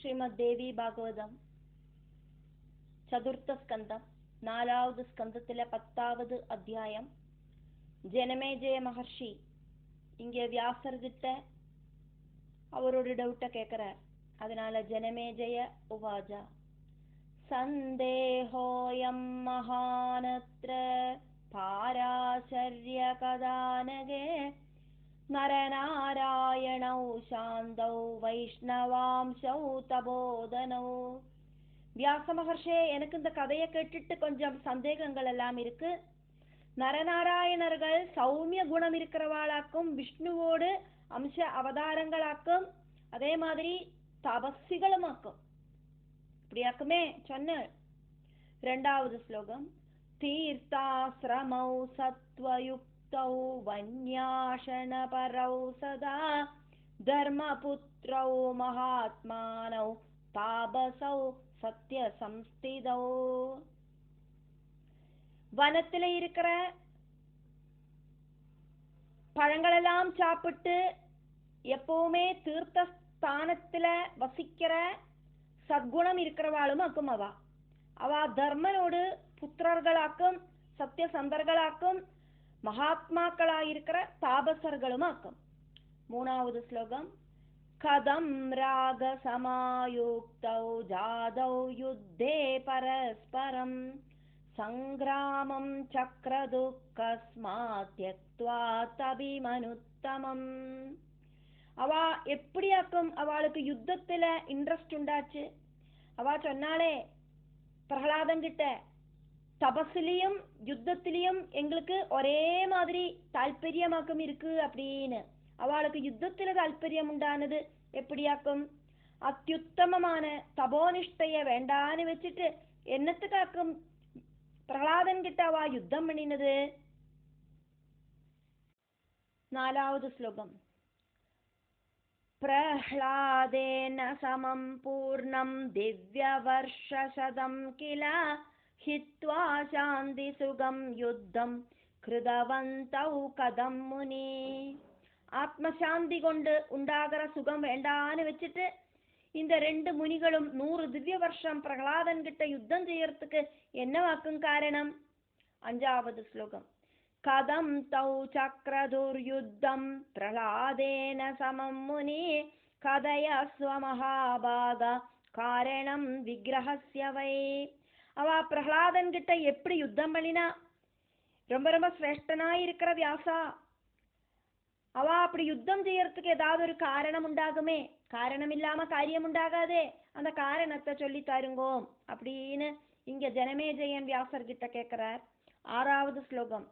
ശ്രീമദ്ദേവി ഭാഗവതം ചതുർത്ഥ സ്കന്ധം 4வது ஸ்கந்தத்தில 10வது அத்தியாயம். ஜனமேஜய மகர்ஷி இங்கே வியாசர் கிட்ட அவரோட டவுட்ட கேட்கிறார். அதனால ஜனமேஜய உவாஜா சந்தேஹோயம் மகானத்ர பாராசர்ய கதானகே நரநாராயணௌ சாந்தௌ வைஷ்ணவாம்சௌ தபோதனௌ. வியாச மகர்ஷே, எனக்கு இந்த கதையை கேட்டுட்டு கொஞ்சம் சந்தேகங்கள் எல்லாம் இருக்கு. நரநாராயணர்கள் சௌமிய குணம் இருக்கிறவாளாக்கும், விஷ்ணுவோடு அம்ச அவதாரங்களாக்கும், அதே மாதிரி தபஸ்விகளுமாக்கும். இப்படியாக்குமே சொன்ன. 2வது ஸ்லோகம். தீர்த்தாஸ்ரமௌ சத்வயுக்தௌ வன்யாஷண பரௌ சதா தர்மபுத்ரௌ மகாத்மானௌ தாபசௌ சத்ய சம்ஸ்திதௌ. வனத்துல இருக்கிற பழங்களெல்லாம் சாப்பிட்டு எப்பவுமே தீர்த்த ஸ்தானத்துல வசிக்கிற சத்குணம் இருக்கிறவாளும் ஆக்கும். அவ தர்மனோடு புத்திரர்களாக்கும், சத்திய சந்தர்களாக்கும், மகாத்மாக்களாயிருக்கிற தாபசர்களும் ஆக்கும். 3வது ஸ்லோகம். கதம் ராக சமாயுக்தௌ ஜாதௌ யுத்தே பரஸ்பரம் சங்கிராமம் சக்ரதுக்கஸ்மாத் த்யக்த்வா தபிமனுத்தமம். அவ எப்படியாக்கும் அவளுக்கு யுத்தத்துல இன்ட்ரெஸ்ட் உண்டாச்சு. அவ சொன்னாலே பிரகலாதங்கிட்ட தபஸ்லையும் யுத்தத்திலையும் எங்களுக்கு ஒரே மாதிரி தாற்பயமாக்கும் இருக்கு அப்படின்னு. அவளுக்கு யுத்தத்துல தாற்பயம் உண்டானது எப்படியாக்கும்? அத்தியுத்தமமான தபோனிஷ்டைய வேண்டான்னு வச்சுட்டு என்னத்துக்காக்கும் பிரகலாதன் கிட்ட அவ யுத்தம் பண்ணினது? 4வது ஸ்லோகம். பிரஹ்லாதேன சமம் பூர்ணம் திவ்யவர்ஷசதம் கில ஹித்வா சாந்தி சுகம் யுத்தம் கிருதவந்தௌ கதம் முனி. ஆத்மசாந்தி கொண்டு உண்டாகிற சுகம் வேண்டான்னு வச்சுட்டு இந்த 2 முனிகளும் 100 திவ்ய வருஷம் பிரகலாதன் கிட்ட யுத்தம் செய்யறதுக்கு என்னவாக்கும் காரணம்? 5வது ஸ்லோகம். கதம் தௌ சக்ரதுர்யுத்தம் பிரஹ்லாதேன சமம் முனி கதயஸ்வ மகாபாக காரணம் விக்கிரஹஸ்ய வை. அவ பிரஹ்லாதன் கிட்ட எப்படி யுத்தம் பண்ணினா? ரொம்ப ரொம்ப சிரேஷ்டனாயிருக்கிற வியாசா, அவ அப்படி யுத்தம் செய்யறதுக்கு ஏதாவது ஒரு காரணம் உண்டாகுமே. காரணம் இல்லாம காரியம் உண்டாகாதே. அந்த காரணத்தை சொல்லி தருங்கோ அப்படின்னு இங்க ஜனமேஜயன் வியாசர் கிட்ட கேட்கிறார். 6வது ஸ்லோகம்.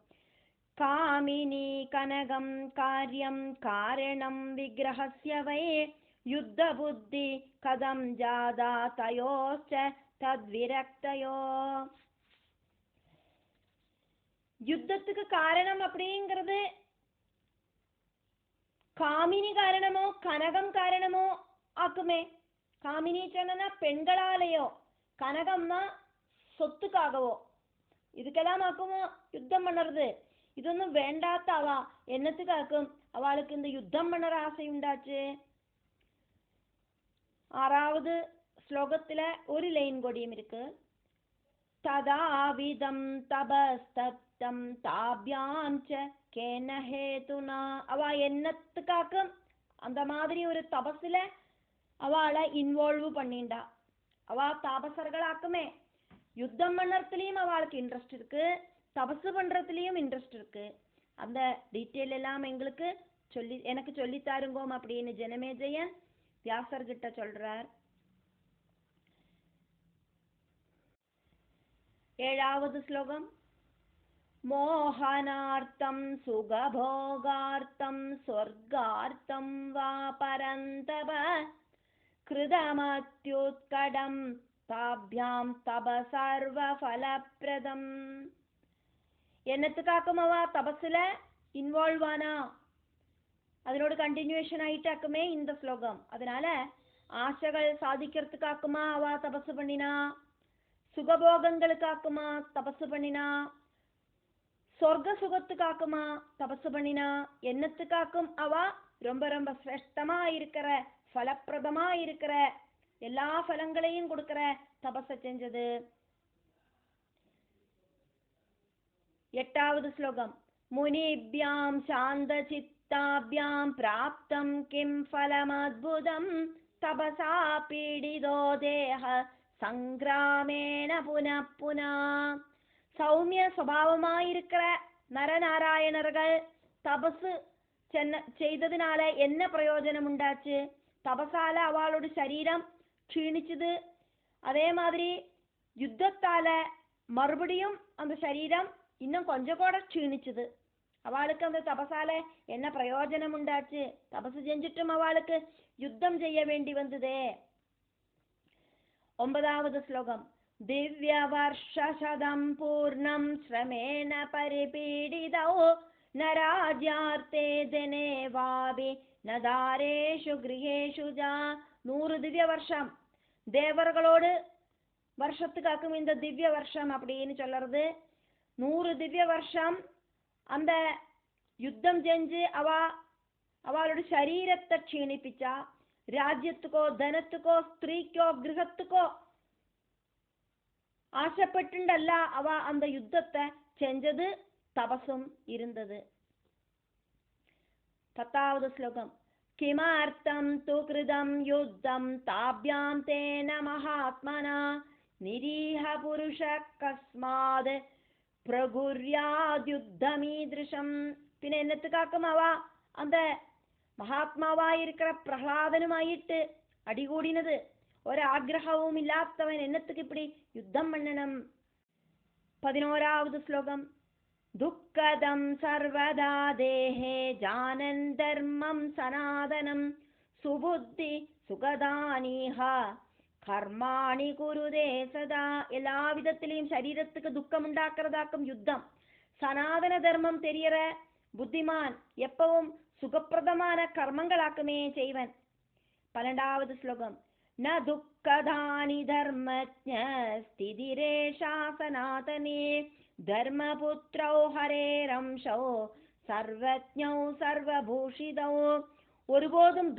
காமினி கனகம் காரியம் காரணம் விக்கிரஹஸ்ய வை யுத்த புத்தி கதம் ஜாதா தயோச்ச தத்விரக்தயோ. யுத்தத்துக்கு காரணம் அப்படிங்கிறது காமினி காரணமோ கனகம் காரணமோ ஆக்குமே. காமினி சொன்னா பெண்களாலேயோ, கனகம்னா சொத்துக்காகவோ, இதுக்கெல்லாம் ஆக்குமோ யுத்தம் பண்ணுறது. இதொன்னும் வேண்டாத்த அவா என்னத்துக்காக்கும் அவளுக்கு இந்த யுத்தம் பண்ணுற ஆசை உண்டாச்சு. 6வது ஸ்லோகத்துல ஒரு லைன் கொடியும் இருக்கு. ததாவிதம் தபஸ்தப்தம் தாபியாம் ச கேன ஹேதுனா. அவ என்னத்துக்காக்கும் அந்த மாதிரி ஒரு தபஸ்ல அவளை இன்வால்வ் பண்ணிண்டா. அவ தாபசர்களாக்குமே. யுத்தம் பண்ணுறதுலயும் அவளுக்கு இன்ட்ரெஸ்ட் இருக்கு, தபசு பண்றதுலயும் இன்ட்ரெஸ்ட் இருக்கு. அந்த டீட்டெயில் எல்லாம் எனக்கு சொல்லி தாருங்கோம் அப்படின்னு ஜனமேஜயன் வியாசர் கிட்ட சொல்றார். 7வது ஸ்லோகம். மோகனார்த்தம் சுகபோகார்த்தம் ஸ்வர்கார்த்தம் வா பரந்தப கிருதமத்யுத்கடம் தாப்யாம் தப சர்வ ஃபலப்ரதம். என்னத்துக்காக்கும் அவ தபஸ்ல இன்வால்வ் ஆனா? அதனோட கண்டினியூஷன் ஆயிட்டாக்குமே இந்த ஸ்லோகம். அதனால ஆசைகள் சாதிக்கிறதுக்காக்குமா அவ தபசு பண்ணினா? சுகபோகங்களுக்காக்குமா தபசு பண்ணினா? சொர்க்க சுகத்துக்காக்குமா தபசு பண்ணினா? என்னத்துக்காக்கும் அவ ரொம்ப ரொம்ப சிரேஷ்டமா இருக்கிற, ஃபலப்பிரதமா இருக்கிற எல்லா பலங்களையும் கொடுக்கிற தபஸ செஞ்சது. 8வது ஸ்லோகம். முனிப்யாம் சாந்த சித்தாப்யாம் பிராப்தம் கிம் ஃபலம் அத்புதம் தபசா பீடிதோ தேஹ சங்கிராமேண புனః புனः. சௌமிய சுபாவமாயிருக்கிற நரநாராயணர்கள் தபசு செய்ததுனால என்ன பிரயோஜனம் உண்டாச்சு? தபசால அவளோட சரீரம் க்ஷீணிச்சது. அதே மாதிரி யுத்தத்தால மறுபடியும் அந்த சரீரம் இன்னும் கொஞ்சம் கூட க்ஷீணிச்சது. அவளுக்கு அந்த தபசால என்ன பிரயோஜனம் உண்டாச்சு? தபசு செஞ்சிட்டும் அவளுக்கு யுத்தம் செய்ய வேண்டி வந்ததே. 9வது ஸ்லோகம். திவ்ய வர்ஷசதம் பூர்ணம் ஸ்ரமேண பரிபீடிதோ நராஜ்யார்த்தே தினே வாபி நதாரேஷு கிரகேஷு ஜா. 100 திவ்ய வருஷம் தேவர்களோடு வருஷத்துக்காக்கும் இந்த திவ்ய வருஷம் அப்படின்னு சொல்றது. 100 திவ்ய வருஷம் அந்த யுத்தம் செஞ்சு அவளோட சரீரத்தை க்ஷீணிப்பிச்சா. ராஜ்யத்துக்கோ தனத்துக்கோ ஸ்திரீக்கோ கிரகத்துக்கோ ஆசைப்பட்டுண்டல்ல அவ அந்த யுத்தத்தை செஞ்சது, தபசும் இருந்தது. 10வது ஸ்லோகம். கிமர்த்தம் து கிருதம் யுத்தம் தாப்யாம் தேன மகாத்மனா நிரீஹ புருஷ கஸ்மாத் பிரகுர்யாத்யுத்தமீத்ருஷம். பின்ன என்னத்துக்காக்கும் அவ அந்த மகாத்மாவாயிருக்கிற பிரகலாதனுமாயிட்டு அடிகூடினது? ஒரு ஆக்ரஹமும் இல்லாதவன் என்னத்துக்கு இப்படி யுத்தம் பண்ணணும்? 11வது ஸ்லோகம். துக்கதம் சர்வதா தேஹே ஜானன் தர்மம் சனாதனம் சுபுத்தி சுகதானீஹ கர்மாணி குருதே சதா. எல்லா விதத்திலையும் சரீரத்துக்கு துக்கம் உண்டாக்குறதாக்கும் யுத்தம். சனாதன தர்மம் தெரியற புத்திமான் எப்பவும் சுகப்பிரதமான கர்மங்களாக்குமே செய்வன். 12வது ஸ்லோகம். ந துக்கதானி தர்மஜ்ஞ ஸ்திதிரேஷா சனாதனே தர்மபுத்ரௌ ஹரேரம்சௌ சர்வஜ்ஞௌ சர்வபூஷிதௌ. ஒருபோதும்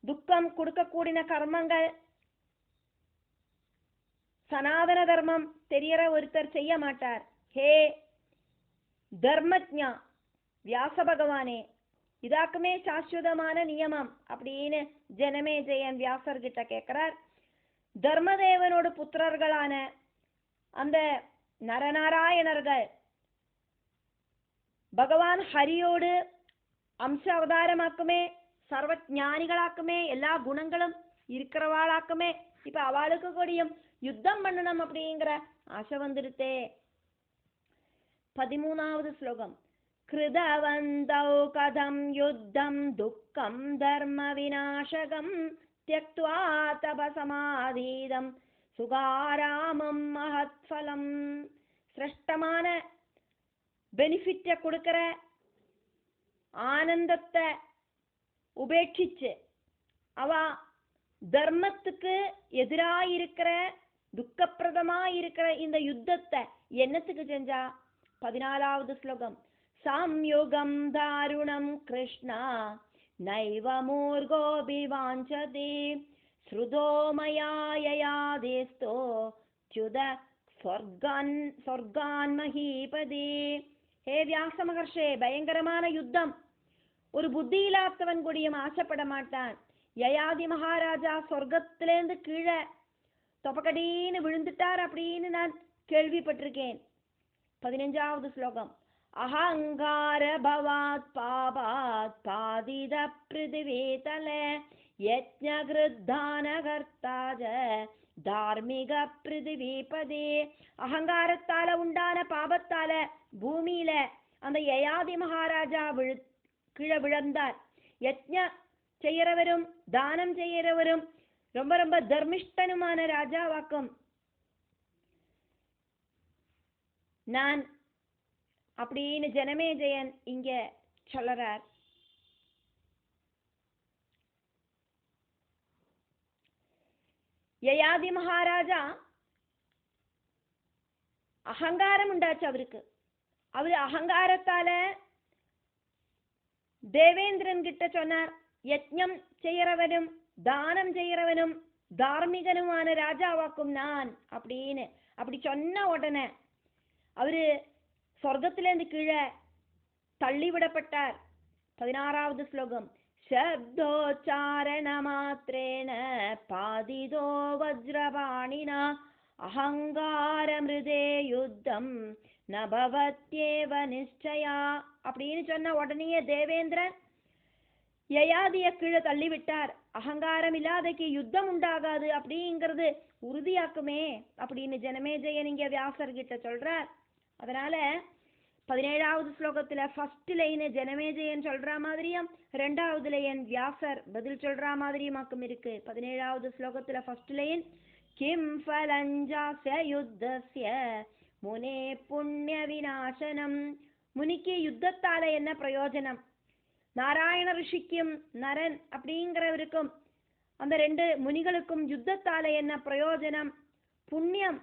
துக்கம் கொடுக்கக்கூடிய கர்மங்கள் சனாதன தர்மம் தெரியற ஒருத்தர் செய்ய மாட்டார். ஹே தர்மஜ்ஞா வியாச பகவானே, இதாக்குமே சாஸ்வதமான நியமம் அப்படின்னு ஜனமேஜயன் வியாசர்கிட்ட கேட்கிறார். தர்மதேவனோட புத்திரர்களான அந்த நரநாராயணர்கள் பகவான் ஹரியோடு அம்ச அவதாரமாக்குமே, சர்வ ஞானிகளாக்குமே, எல்லா குணங்களும் இருக்கிறவாளாக்குமே. இப்ப அவளுக்கு கூடியும் யுத்தம் பண்ணணும் அப்படிங்கிற ஆசை வந்துடுத்தே. 13வது ஸ்லோகம். கிருதவந்தௌ கதம் யுத்தம் துக்கம் தர்ம விநாசகம் த்யக்த்வா தபசமாதீதம் சுகாராமம் மகத்ஃபலம். சிரேஷ்டமான பெனிஃபிட்டை கொடுக்கிற ஆனந்தத்தை உபேட்சிச்சு அவ தர்மத்துக்கு எதிராயிருக்கிற துக்கப்பிரதமாயிருக்கிற இந்த யுத்தத்தை என்னத்துக்கு செஞ்சா? 14வது ஸ்லோகம். சாம்யுகம் தாருணம் கிருஷ்ணா நைவ மூர்கோபி வாஞ்சதி ஸ்ருதோ மயா யயாதேஸ்தோ ச்யுத சொர்கான் மஹீபதி. ஹே வியாச மகர்ஷே, பயங்கரமான யுத்தம். ஒரு புத்தி இல்லாதவன் கூடியும் ஆசைப்பட மாட்டான். யயாதி மகாராஜா சொர்க்கத்திலேருந்து கீழே தொப்பக்கடின்னு விழுந்துட்டார் அப்படின்னு நான் கேள்விப்பட்டிருக்கேன். 15வது ஸ்லோகம். அஹங்கார பவாத் பாபாத் பாதித பிருதிவேதலே யஜ்ஞகிருத்தானகர்த்தாஜ தார்மிக பிருதிவிபதே. அகங்காரத்தால உண்டான பாபத்தால பூமியில அந்த யயாதி மகாராஜா கீழே விழுந்தார். யஜ்ஞ செய்யறவரும் தானம் செய்யறவரும் ரொம்ப ரொம்ப தர்மிஷ்டனுமான ராஜாவாக்கும் நான் அப்படின்னு ஜனமேஜயன் இங்க சொல்லறார். யயாதி மகாராஜா அகங்காரம் உண்டாச்சு அவருக்கு. அவரு அகங்காரத்தால தேவேந்திரன் கிட்ட சொன்னார், யஜ்ஞம் செய்யறவரும் தானம் செய்யறவனும் தார்மீகனுமான ராஜாவாக்கும் நான் அப்படின்னு அப்படி சொன்ன உடனே அவரு சொர்க்கத்திலேருந்து கீழே தள்ளிவிடப்பட்டார். 16வது ஸ்லோகம். சப்தோச்சாரண மாத்ரேன பாதிதோ வஜ்ரபாணினா அகங்கார மிருதே யுத்தம் நபவத்யேவ நிச்சயா அப்படின்னு சொன்ன உடனேயே தேவேந்திரன் யயாதிய கீழே தள்ளிவிட்டார். அகங்காரம் இல்லாதக்கு யுத்தம் உண்டாகாது அப்படிங்கிறது உறுதியாக்குமே அப்படின்னு ஜனமேஜயன் இங்க வியாசர்கிட்ட சொல்றார். அதனால 17வது ஸ்லோகத்துல ஃபர்ஸ்ட் லைன் ஜனமேஜயன் சொல்ற மாதிரியும் 2வது லைன் வியாசர் பதில் சொல்ற மாதிரியுமாக்கும் இருக்கு. 17வது ஸ்லோகத்துல ஃபர்ஸ்ட் லைன் கிம் ஃபலஞ்சாஸ்ய யுத்தஸ்ய முனே புண்ணிய விநாசனம். முனிக்கு யுத்தத்தால என்ன பிரயோஜனம்? நாராயண ரிஷிக்கும் நரன் அப்படிங்கிறவருக்கும் அந்த 2 முனிகளுக்கும் யுத்தத்தால என்ன பிரயோஜனம்? புண்ணியம்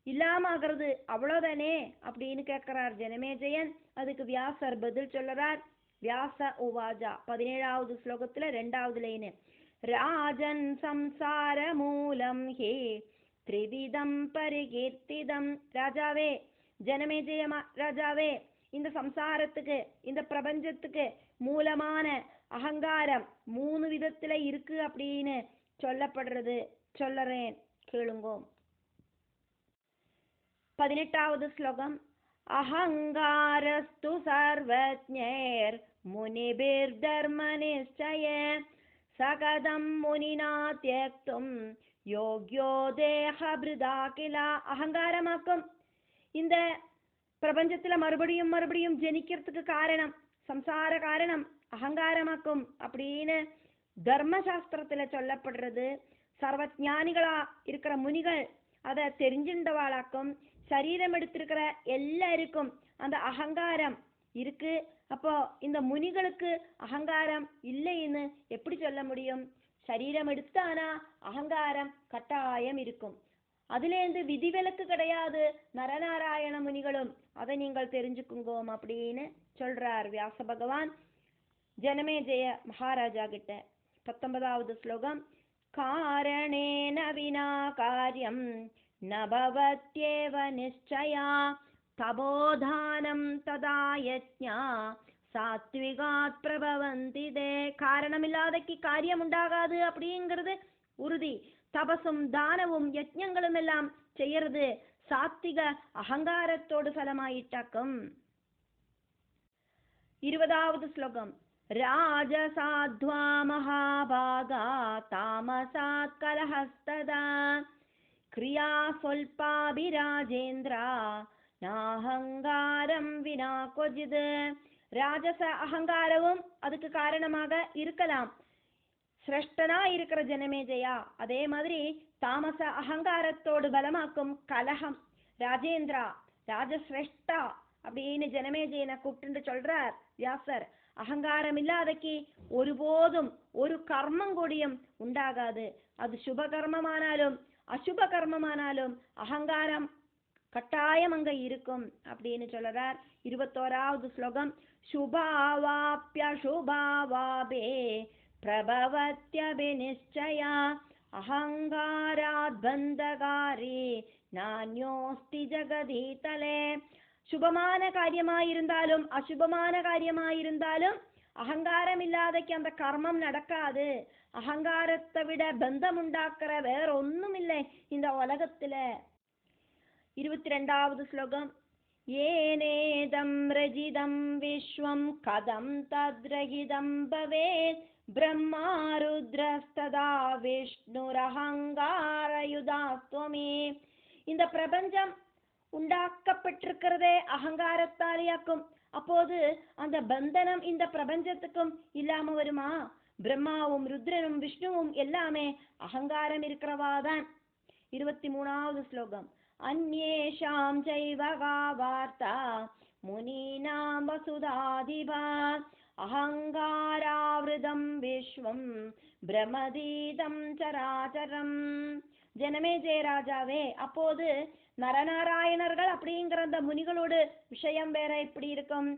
இல்லாமகிறது அவ்வளோதானே அப்படின்னு கேட்கிறார் ஜனமேஜயன். அதுக்கு வியாசர் பதில் சொல்றார். வியாச உவாஜா 17வது ஸ்லோகத்துல 2வது லைன். ராஜன் சம்சார மூலம் ஹே த்ரிவிதம் பரிகீர்த்திதம். ராஜாவே, ஜனமேஜய ராஜாவே, இந்த சம்சாரத்துக்கு இந்த பிரபஞ்சத்துக்கு மூலமான அகங்காரம் 3 விதத்துல இருக்கு அப்படின்னு சொல்லப்படுறது சொல்லறேன் கேளுங்கோ. 18வது ஸ்லோகம். அஹங்காரஸ்து சர்வஜ்ஞர் முனிபிர் தர்ம நிச்சய சகதம் முனினா தியக்தும் யோக்யோ தேஹபிருதா கிலா. அகங்காரமாக்கும் இந்த பிரபஞ்சத்துல மறுபடியும் மறுபடியும் ஜனிக்கிறதுக்கு காரணம், சம்சார காரணம் அகங்காரமாக்கும் அப்படின்னு தர்மசாஸ்திரத்துல சொல்லப்படுறது. சர்வஞானிகளா இருக்கிற முனிகள் அதை தெரிஞ்சின்றவாளாக்கும். சரீரம் எடுத்திருக்கிற எல்லாருக்கும் அந்த அகங்காரம் இருக்கு. அப்போ இந்த முனிகளுக்கு அகங்காரம் இல்லைன்னு எப்படி சொல்ல முடியும்? சரீரம் எடுத்தானா அகங்காரம் கட்டாயம் இருக்கும். அதுலேருந்து விதிவிலக்கு கிடையாது. நரநாராயண முனிகளும் அதை நீங்கள் தெரிஞ்சுக்குங்கோம் அப்படின்னு சொல்றார் வியாச பகவான் ஜனமேஜய மகாராஜா கிட்ட. 19வது ஸ்லோகம். காரணேன வினா காரியம் நபவத்யேவ நிச்சயா தபோதானம் ததா யஜ்ஞா சாத்விகாத் பிரபவந்தி தே. காரணம் இல்லாதக்கு காரியம் உண்டாகாது அப்படிங்கிறது உறுதி. தபசும் தானவும் யஜ்ஞங்களும் எல்லாம் செய்யறது சாத்விக அகங்காரத்தோடு பலமாயிட்டாக்கும். 20வது ஸ்லோகம். ராஜசாத்வா மகாபாகா தாமசாத் கலஹஸ்ததா கிரியா சொல்பாபிராஜேந்திரா நாஹங்காரம் வினா கொஜித். ராஜச அகங்காரமும் அதுக்கு காரணமாக இருக்கலாம். சிரஷ்டனா இருக்கிற ஜனமேஜயா அதே மாதிரி தாமச அகங்காரத்தோடு பலமாக்கும் கலகம். ராஜேந்திரா, ராஜசிரஷ்டா அப்படின்னு ஜனமேஜயனை கூப்பிட்டு சொல்றார் வியாசர். அகங்காரம் இல்லாதக்கு ஒருபோதும் ஒரு கர்மம் கூடியும் உண்டாகாது. அது சுப கர்மமானாலும் அசுப கர்மமானாலும் அகங்காரம் கட்டாயம் அங்க இருக்கும் அப்படின்னு சொல்றார். 21வது ஸ்லோகம். சுபாவாப்ய சுபாவாபே பிரபவத்யபிநிச்சயா அகங்காராத் பந்தகாரி நான்யோஸ்தி ஜகதீதலே. சுபமான காரியமாயிருந்தாலும் அசுபமான காரியமாயிருந்தாலும் அகங்காரம் இல்லாதக்கு அந்த கர்மம் நடக்காது. அகங்காரத்தை விட பந்தம் உண்டாக்குற வேற ஒண்ணும் இல்லை இந்த உலகத்துல. 22வது ஸ்லோகம். ஏனேதம் ரஜிதம் விஸ்வம் கதம் தத்ரஹிதம் பவேத் பிரம்மா ருத்ரஸ்ததா விஷ்ணுரஹங்காரயுதாஸ்துவமே. இந்த பிரபஞ்சம் உண்டாக்கப்பட்டிருக்கிறதே அகங்காரத்தாலேயாக்கும். அப்போது அந்த பந்தனம் இந்த பிரபஞ்சத்துக்கும் இல்லாம வருமா? பிரம்மாவும் ருத்ரனும் விஷ்ணுவும் எல்லாமே அகங்காரம் இருக்கிறவாதான். 23வது ஸ்லோகம். அந்யேஷாம் சைவ வார்த்தா முனீனாம் வசுதாதிபா அகங்காராவிருதம் விஸ்வம் பிரமதீதம் சராச்சரம். ஜனமேஜய ராஜாவே, அப்போது நரநாராயணர்கள் அப்படிங்கிற அந்த முனிகளோடு விஷயம் வேற எப்படி இருக்கும்?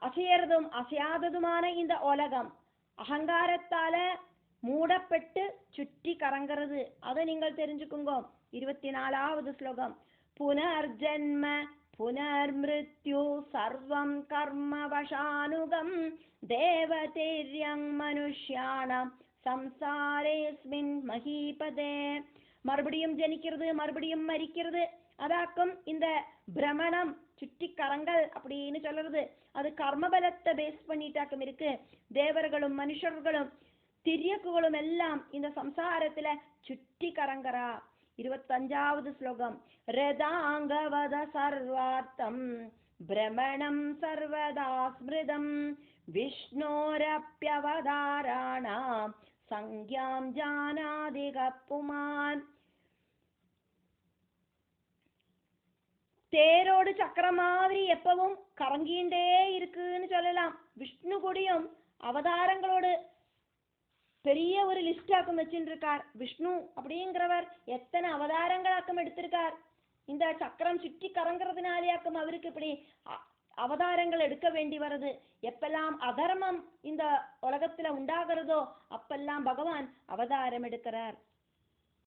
அசையறதும் அசையாததுமான இந்த உலகம் அகங்காரத்தால மூடப்பட்டு சுற்றி கறங்கிறது. அதை நீங்கள் தெரிஞ்சுக்குங்க. 24வது ஸ்லோகம். புனர்ஜன்ம புனர்மிருத்யு சர்வம் கர்ம வசானுகம் தேவதேர்யங் மனுஷ்யாணம் சம்சாரேஸ்மின் மகீபதே. மறுபடியும் ஜனிக்கிறது, மறுபடியும் மரிக்கிறது. அதாக்கும் இந்த பிரமணம், சுற்றி கரங்கள் அப்படின்னு சொல்றது. அது கர்மபலத்தை பேஸ் பண்ணிட்டாக்கும் இருக்கு. தேவர்களும் மனுஷர்களும் திரியக்குகளும் எல்லாம் இந்த சம்சாரத்துல சுற்றி கரங்கரா. 25வது ஸ்லோகம். ரதாங்கவத சர்வார்த்தம் பிரமணம் சர்வதா ஸ்மிருதம் விஷ்ணோரப்யவதாராணாம் சங்யாம் ஜானாதிக புமான். தேரோடு சக்கரம் மாதிரி எப்பவும் கறங்கிண்டே இருக்குன்னு சொல்லலாம். விஷ்ணு கூடியும் அவதாரங்களோடு பெரிய ஒரு லிஸ்டாக்கம் வச்சுட்டு இருக்கார். விஷ்ணு அப்படிங்கிறவர் எத்தனை அவதாரங்களாக்கம் எடுத்திருக்கார். இந்த சக்கரம் சுற்றி கறங்கிறதுனாலேயாக்கும் அவருக்கு இப்படி அவதாரங்கள் எடுக்க வேண்டி வருது. எப்பெல்லாம் அதர்மம் இந்த உலகத்துல உண்டாகிறதோ அப்பெல்லாம் பகவான் அவதாரம் எடுக்கிறார்.